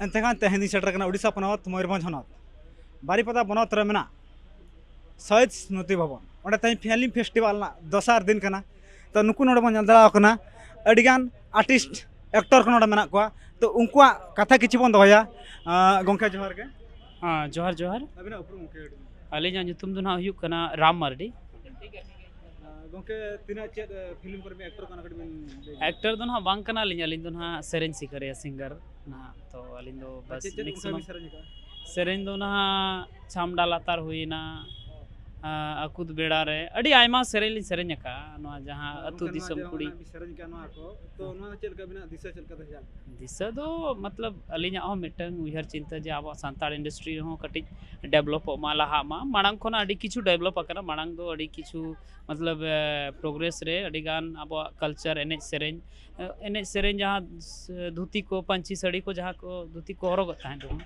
एनतेखान तेहनी shutter कना उड़ीसा पनौत मयूरभंज हनत बारीपदा बनत रे मेना शहीद स्मृति भवन ओंडे तेहन फिल्म फेस्टिवल ना दोसार दिन कना तो नुकु नोडे बन जल दड़ा कना अडिगान आर्टिस्ट एक्टर को नोडे मेना कोआ तो उनकुआ कथा किछि बन दोया गोंके जोहार के हाँ जोहार जोहार अबिना उपरू गोंके अलीजा ᱧᱩᱛᱩᱢ ᱫᱚ ᱱᱟᱦᱟᱜ ᱦᱩᱭᱩᱜ ᱠᱟᱱᱟ ᱨᱟᱢ ᱢᱟᱨᱰᱤ गोंके तीना चेद फिल्म कर में एक्टर कना कडी बिन एक्टर ᱫᱚ ᱱᱟᱦᱟᱜ ᱵᱟᱝ ᱠᱟᱱᱟᱞᱤᱧ ᱟᱹᱞᱤᱧ ᱫᱚ ᱱᱟᱦᱟᱜ ᱥᱮᱨᱮᱧ ᱥᱤᱠᱟᱹᱨᱤᱭᱟᱹ सिंगर ᱱᱟᱦᱟᱜ तो अलिᱧ ᱫᱚ बस चेद मैक्सिमम सरण का सेरेñ दो नहा छामडा लातार हुईना अकुद बेड़ा रे अड़ी आयमा सेरेñ लिñ सेरेñ का नोआ जहां अतु दिसम कुड़ी सरण का नोआ को तो नोआ चेद का बिना दिशा चल का दजा दिशा दो मतलब अलिញहो मिटन उहर चिंता जे अब सांताड़ इंडस्ट्री हो कटी डेवलप मा लहा मा मांग खोना अड़ी किछु डेवलप अकना मांग दो अड़ी किछु मतलब प्रोग्रेस रे अड़ी गान अब कल्चर एने सेरेñ जहां धोती को पंची साड़ी को जहां को धोती को हरग ताहे दो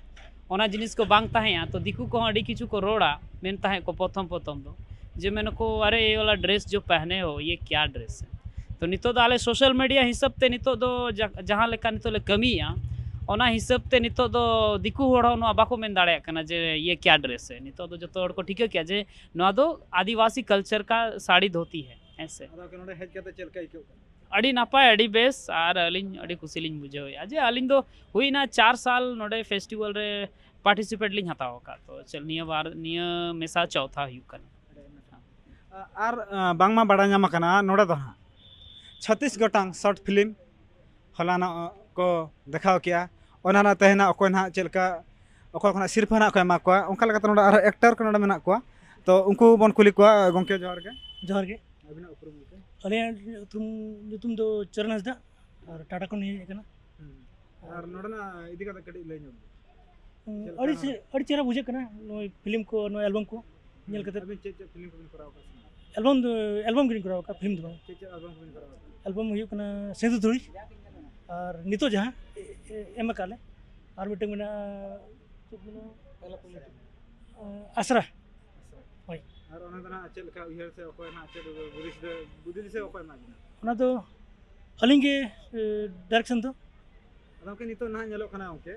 ओना जिनिस को बांग ताहेया तो दिकू को अड़ी किछु को रोड़ा मेन ताहे को प्रथम दो जे मेन को अरे ये वाला ड्रेस जो पहने हो ये क्या ड्रेस है तो नितो दो आले सोशल मीडिया हिसाब ते नितो दो जहां लेका नितो ले कमिया ओना हिसाब ते नितो दो दिकू होड़ नो बाको मेन दाड़े कना जे ये क्या ड्रेस है नितो दो जतो होड़ को ठीक है क्या जे नो दो आदिवासी कल्चर का साड़ी धोती है ऐसे अदा के नोडे हेज कते चल का इको अड़ी नापाय अड़ी बेस और अलिñ अड़ी खुशी लिñ बुझे जे अलिñ दो हुईना 4 साल नोडे फेस्टिवल रे पार्टिसिपेट लिñ हताव का तो चल निया बार निया मेसा चौथा हुई कन आर बांगमा बड़ा नाम कना नोडे दो हां 36 गोटांग शॉर्ट फिल्म हलाना को देखाव किया ओना ना तहना अकोय ना चलका अकोय खना सिर्फ ना को एमा को ओंका लगा नोडे आर एक्टर को नोडे मेना को तो उनको बन कुली को गोंके जोहार के अबिना उपरुम के अले तुम दो चरण हसदा और टाटा को नहीं कना और नोडना इदी का कडी ले नो अड़ी चेहरा बुझे कना नो फिल्म को नो एल्बम को नेल कते अबे चे फिल्म को बिन कराव का एल्बम ग्रीन कराव का फिल्म दो चे एल्बम को बिन कराव एल्बम हुई कना सेंदु थोड़ी और नितो जहां एम काले और मिटे में आसरा होय और ओना दना चल का उहर से अकोय ना चल बुद्धि से अकोय ना ओना तो अलिंगे डायरेक्शन तो अदा के नितो ना नेलो कना ओके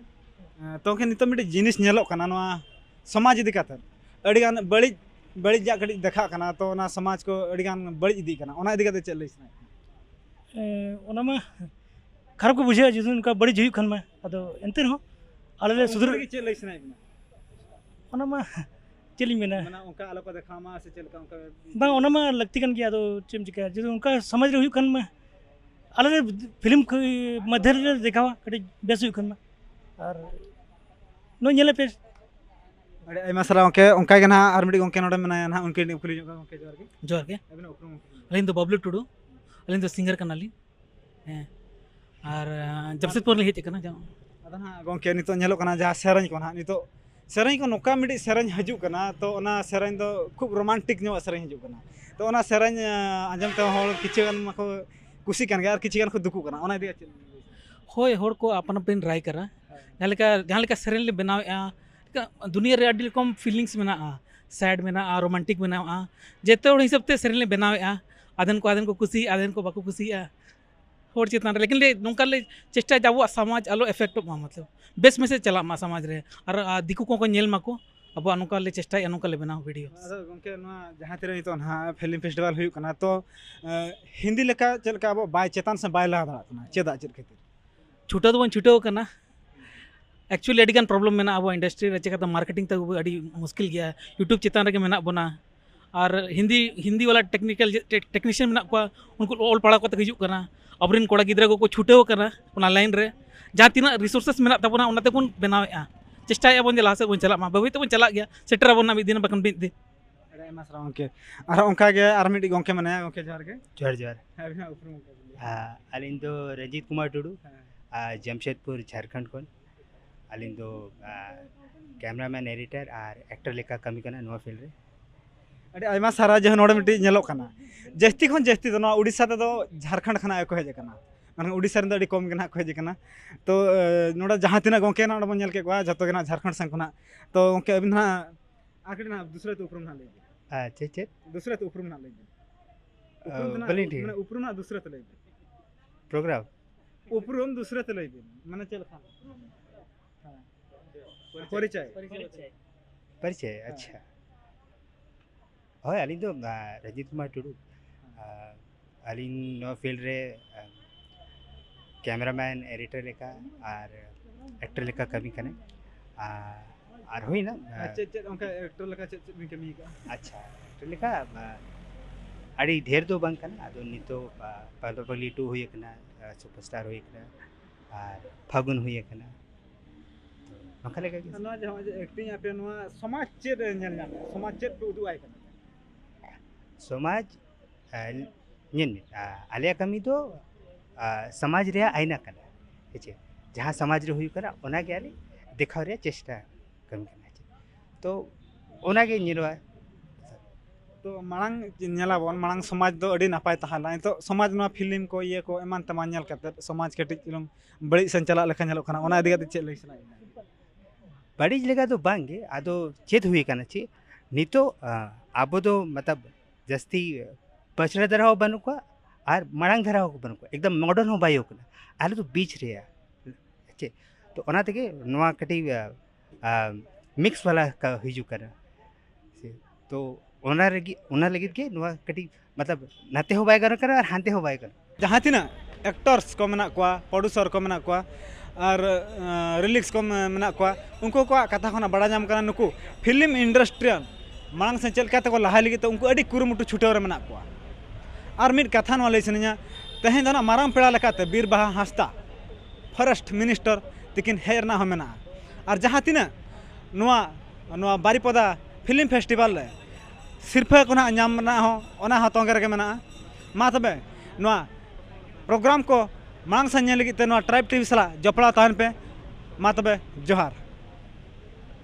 तो के नितो मिटे जिनिस नेलो कना नोआ समाज इदी कातर अडिगान बड़ी जा घड़ी देखा कना तो ना समाज को अडिगान बड़ी इदी कना ओना इदी काते चल लइसना ओना मा खराब को बुझे जिदुन का बड़ी जीव खन में अदो एंते हो आले सुधर के चल लइसना ओना मा चली मेना मना उनका आलो को देखा मा से चल का उनका बा ओना मा लगती कन किया तो चिम चिका जिदुन उनका समझ रे हुई खन में आले फिल्म मध्य रे देखावा कटी बेस हुई खन में और नो नेले पे अरे आयमा सरा ओके उनका के ना आर मिडी गोंके नोडे मेना ना उनके कुली जो गोंके जोर के अबिना उपरुम अलिन तो बबलू टुडू अलिन तो सिंगर कनाली हैं और जमशेदपुर ले हेज कना जा अदा ना गोंके नितो नेलो कना जहां सेरन को ना नितो सेरन को नोका मिडी सेरन हजू कना तो ओना सेरन दो खूब रोमांटिक नो सेरन हजू कना तो ओना सेरन आंजम ते होल किछगन मको कुसी कन यार किछगन को दुकु कना ओना दिया होय होड़ को अपन अपन राय करा जहाँ लेका सेरेन ले बनावेआ दुनिया रे अडी रकम फीलिंग्स मेना सैड मेना रोमांटिक मेना जेते होड़ हिसाब ते सेरेन ले बनावेआ आदन को कुसी आदन को बाको कुसी होड़ चेतन लेकिन ले नोंका ले चेष्टा जाबो समाज आलो इफेक्ट मा मतलब बेस मैसेज चला मा समाज रे और दिकु को नेल माको अब अनुका ले चेष्टा अनुका ले बनाओ वीडियो अदा गोंके ना जहां तेरे नितो ना फिल्म फेस्टिवल हुई कना तो हिंदी लेका चलका अब बाय चेतन से बाय ला दरा कना चेदा चेद खातिर छूटा तो बन छूटो कना एक्चुअली अडिगान प्रॉब्लम मेना अब इंडस्ट्री रे चेका मार्केटिंग तक अड़ी मुश्किल गया यूट्यूब चेतान रे मेना बना और हिंदी वाला टेक्नीशियन मेना को उनको ऑल पढ़ा को तक हिजू कना अबरिन कोड़ा गिद्रा को छूटेव कना उना लाइन रे जहां तीना रिसोर्सेस मेना तबना उनाते बन बनावेआ चेष्टा बन जे लासे बन चला मा बबई तो बन चला गया सेटर बन ना दिन बकन बिन दे अरे मा सरा ओके और उनका के आर मिडी गोंके मने ओके जोहार के जोहार अबिना उपरुम अलिन तो रंजीत कुमार टुडू जमशेदपुर झारखंड कोन अलिन तो कैमरामैन एडिटर और एक्टर लेका कमी कना नोआ फिल्म रे अरे आयमा सारा जे नोडे मिटी नेलो कना जस्ती खन जस्ती तो ना उड़ीसा ते तो झारखंड खना को हेज कना माने उड़ीसा रे अडी कम गना को हेज कना तो नोडे जहां तिना गोंके ना बन नेल के को जतो गना झारखंड संग खना तो गोंके अबिन ना आकड़ी ना दूसरे तो उपरुम ना ले चे दूसरे तो उपरुम ना ले उपरुम ना दूसरे तो ले प्रोग्राम उपरुम दूसरे तो ले माने चल खा परिचय परिचय अच्छा ᱦᱳᱭ ᱟᱹᱞᱤᱧ ᱫᱚ ᱨᱚᱡᱤᱛ ᱠᱩᱢᱟᱨ ᱴᱩᱰᱩ ᱟᱹᱞᱤᱧ ᱱᱚᱣᱟ ᱯᱷᱤल्ᱰ ᱨᱮ ᱠᱮᱢᱮᱨᱟᱢᱮᱱ ᱮᱰᱤᱴᱚᱨ ᱞᱮᱠᱟ ᱟᱨ ᱮᱠᱴᱚᱨ ᱞᱮᱠᱟ ᱠᱟᱹᱢᱤ ᱠᱟᱱᱟᱹᱧ ᱟᱨ ᱦᱩᱭᱱᱟ ᱪᱮᱫ ᱚᱱᱠᱟ ᱮᱠᱴᱚᱨ ᱞᱮᱠᱟ ᱪᱮᱫ ᱵᱤᱱ ᱠᱟᱹᱢᱤ ᱟᱠᱟᱫᱼᱟ? ᱟᱪᱪᱷᱟ ᱮᱠᱴᱚᱨ ᱞᱮᱠᱟ ᱟᱹᱰᱤ ᱰᱷᱮᱨ ᱫᱚ ᱵᱟᱝ ᱠᱟᱱᱟ ᱟᱫᱚ ᱱᱤᱛᱚᱜ ᱯᱟᱜᱞᱤ 2 ᱦᱩᱭ ᱟᱠᱟᱱᱟ ᱥᱩᱯᱟᱨᱥᱴᱟᱨ ᱦᱩᱭ ᱟᱠᱟᱱᱟ ᱟᱨ ᱯᱷᱟᱹᱜᱩᱱ ᱦᱩᱭ ᱟᱠᱟᱱᱟ ᱱᱚᱝᱠᱟ ᱞᱮᱠᱟ ᱜᱮ ᱱᱚᱣᱟ ᱡᱟᱦᱟᱸ ᱡᱮ ᱮᱠᱴᱤᱝ ᱟᱯᱮ ᱱᱚᱣᱟ ᱥᱚᱢᱟᱡᱽ ᱪᱮᱫ ᱧᱮᱞ ᱧᱟᱢ ᱥᱚᱢᱟᱡᱽ ᱪᱮᱫ ᱯᱮ ᱩᱫᱩᱜ ᱟᱭ ᱠᱟᱱᱟ? समाज ᱧᱮᱞ ᱢᱮ ᱟᱞᱮᱭᱟᱜ ᱠᱟᱹᱢᱤ ᱫᱚ समाज ᱨᱮᱭᱟᱜ आईना ᱠᱟᱱᱟ ᱦᱮᱸᱪᱮ ᱡᱟᱦᱟᱸ समाज ᱨᱮ ᱦᱩᱭᱩᱜ ᱠᱟᱱᱟ ᱚᱱᱟᱜᱮ ᱟᱞᱮ ᱫᱮᱠᱷᱟᱣ ᱨᱮᱭᱟᱜ ᱪᱮᱥᱴᱟ ᱠᱟᱹᱢᱤ ᱠᱟᱱᱟ ᱛᱚ ᱚᱱᱟᱜᱮ ᱧᱮᱞᱚᱜᱼᱟ ᱛᱚ ᱢᱟᱲᱟᱝ ᱧᱮᱞᱟᱵᱚᱱ ᱢᱟᱲᱟᱝ ᱥᱚᱢᱟᱡᱽ ᱫᱚ ᱟᱹᱰᱤ ᱱᱟᱯᱟᱭ ᱛᱟᱦᱮᱸ ᱞᱮᱱᱟ ᱱᱤᱛᱚᱜ ᱥᱚᱢᱟᱡᱽ ᱱᱚᱣᱟ ᱯᱷᱤᱞᱤᱢ ᱠᱚ ᱤᱭᱟᱹ ᱠᱚ ᱮᱢᱟᱱ ᱛᱮᱢᱟᱱ ᱧᱮᱞ ᱠᱟᱛᱮᱫ ᱥᱚᱢᱟᱡᱽ ᱠᱟᱹᱴᱤᱡ ᱪᱩᱞᱩᱝ ᱵᱟᱹᱲᱤᱡ ᱥᱮᱱ ᱪᱟᱞᱟᱜ ᱞᱮᱠᱟ ᱧᱮᱞᱚᱜ ᱠᱟᱱᱟ ᱚᱱᱟ ᱤᱫᱤ ᱠᱟᱛᱮᱫ ᱪᱮᱫ ᱞᱟᱹᱭ ᱥᱟᱱᱟᱭᱮᱫ ᱵᱤᱱᱟ? ᱵᱟᱹᱲᱤᱡ ᱞᱮᱠᱟ ᱫᱚ ᱵᱟᱝᱜᱮ ᱟᱫᱚ ᱪᱮᱫ ᱦᱩᱭ ᱠᱟᱱᱟ ᱪᱮ ᱱᱤᱛᱚᱜ ᱟᱵᱚ ᱫᱚ ᱢᱚᱛᱞᱚᱵ ᱡᱟᱹᱥᱛᱤ ᱯᱟᱹᱪᱷᱲᱟ ᱫᱷᱟᱨᱟ ᱦᱚᱸ ᱵᱟᱹᱱᱩᱜ ᱠᱚᱣᱟ ᱟᱨ ᱢᱟᱲᱟᱝ ᱫᱷᱟᱨᱟ ᱦᱚᱸ ᱵᱟᱹᱱᱩᱜ ᱠᱚᱣᱟ ᱮᱠᱫᱚᱢ ᱢᱚᱰᱟर्न ᱦᱚᱸ ᱵᱟᱭ ᱦᱩᱭᱩᱜ ᱠᱟᱱᱟ ᱟᱞᱮ ᱫᱚ ᱵᱤᱪ ᱨᱮᱭᱟ ᱪᱮ ᱛᱚ ᱚᱱᱟ ᱛᱮᱜᱮ ᱱᱚᱣᱟ ᱠᱟᱹᱴᱤᱡ ᱢᱤक्ᱥ ᱵᱟᱞᱟ ᱦᱤᱡᱩᱜ ᱠᱟᱱᱟ ᱛᱚ ᱚᱱᱟ ᱞᱟᱹᱜᱤᱫ ᱜᱮ ᱱᱚᱣᱟ ᱠᱟᱹᱴᱤᱡ ᱢᱚᱛᱞᱚᱵ ᱱᱟᱛᱮ ᱦᱚᱸ ᱵᱟᱭ ᱜᱟᱱᱚᱜ ᱠᱟᱱᱟ ᱟᱨ ᱦᱟᱱᱛᱮ ᱦᱚᱸ ᱵᱟᱭ ᱜᱟᱱᱚᱜ ᱡᱟᱦᱟᱸ ᱛᱤᱱᱟᱹᱜ ᱮᱠᱴᱚᱨᱥ ᱠᱚ ᱢᱮᱱᱟᱜ ᱠᱚᱣᱟ ᱯᱨᱚᱰᱩᱥᱟᱨ ᱠᱚ ᱢᱮᱱᱟᱜ ᱠᱚᱣᱟ ᱟᱨ রিলিক্স ᱠᱚ ᱢᱮᱱᱟᱜ ᱠᱚᱣᱟ ᱩᱱᱠᱩ ᱠᱚᱣᱟᱜ ᱠᱟᱛᱷᱟ ᱠᱷᱚᱱᱟᱜ ᱵᱟᱲᱟᱭ ᱧᱟᱢ ᱠᱟᱱᱟ ᱱᱩᱠᱩ ᱯᱷᱤᱞᱤᱢ ᱤᱱᱰᱟᱥᱴᱨᱤ ᱢᱟᱲᱟᱝ ᱥᱮᱫ ᱪᱮᱫ ᱞᱮᱠᱟ ᱛᱮᱠᱚ ᱞᱟᱦᱟᱭ ᱞᱟᱹᱜᱤᱫ ᱛᱮ ᱩᱱᱠᱩ ᱟᱹᱰᱤ ᱠᱩᱨᱩᱢᱩᱴᱩ ᱪᱷᱩᱴᱟᱹᱣ ᱨᱮ ᱢᱮᱱᱟᱜ ᱠᱚᱣᱟ ᱟᱨ ᱢᱤᱫ ᱠᱟᱛᱷᱟ ᱱᱚᱣᱟ ᱞᱟᱹᱭ ᱥᱟᱱᱟᱧᱟ ᱛᱮᱦᱮᱧ ᱫᱚ ᱱᱟᱜ ᱢᱟᱨᱟᱝ ᱯᱮᱲᱟ ᱞᱮᱠᱟᱛᱮ ᱵᱤᱨ ᱵᱟᱦᱟ ᱦᱟᱸᱥᱫᱟ ᱯᱷᱚᱨᱮᱥᱴ ᱢᱤᱱᱤᱥᱴᱟᱨ ᱛᱤᱠᱤᱱ ᱦᱮᱡ ᱨᱮᱱᱟᱜ ᱦᱚᱸ ᱢᱮᱱᱟᱜᱼᱟ ᱟᱨ ᱡᱟᱦᱟᱸ ᱛᱤᱱᱟᱹᱜ ᱱᱚᱣᱟ ᱵᱟᱨᱤᱯᱟᱫᱟ ᱯᱷᱤᱞᱤᱢ ᱯᱷᱮᱥᱴᱤᱵᱷᱮᱞ ᱨᱮ ᱥᱤᱨᱯᱟᱹ ᱠᱚ ᱱᱟᱜ ᱧᱟᱢ ᱨᱮᱱᱟᱜ ᱦᱚᱸ ᱚᱱᱟ ᱦᱚᱸ ᱛᱚᱸᱜᱮ ᱨᱮᱜᱮ ᱢᱮᱱᱟᱜᱼᱟ ᱢᱟ ᱛᱚᱵᱮ ᱱᱚᱣᱟ ᱯᱨᱳᱜᱨᱟᱢ ᱠᱚ ᱢᱟᱲᱟᱝ ᱥᱮᱫ ᱧᱮᱞ ᱞᱟᱹᱜᱤᱫ ᱛᱮ ᱱᱚᱣᱟ ᱴᱨᱟᱭᱤᱵ ᱴᱤᱵᱷᱤ ᱥᱟᱞᱟᱜ ᱡᱚᱯᱲᱟᱣ ᱛᱟᱦᱮᱱ ᱯᱮ ᱢᱟ ᱛᱚᱵᱮ ᱡᱚᱦᱟᱨ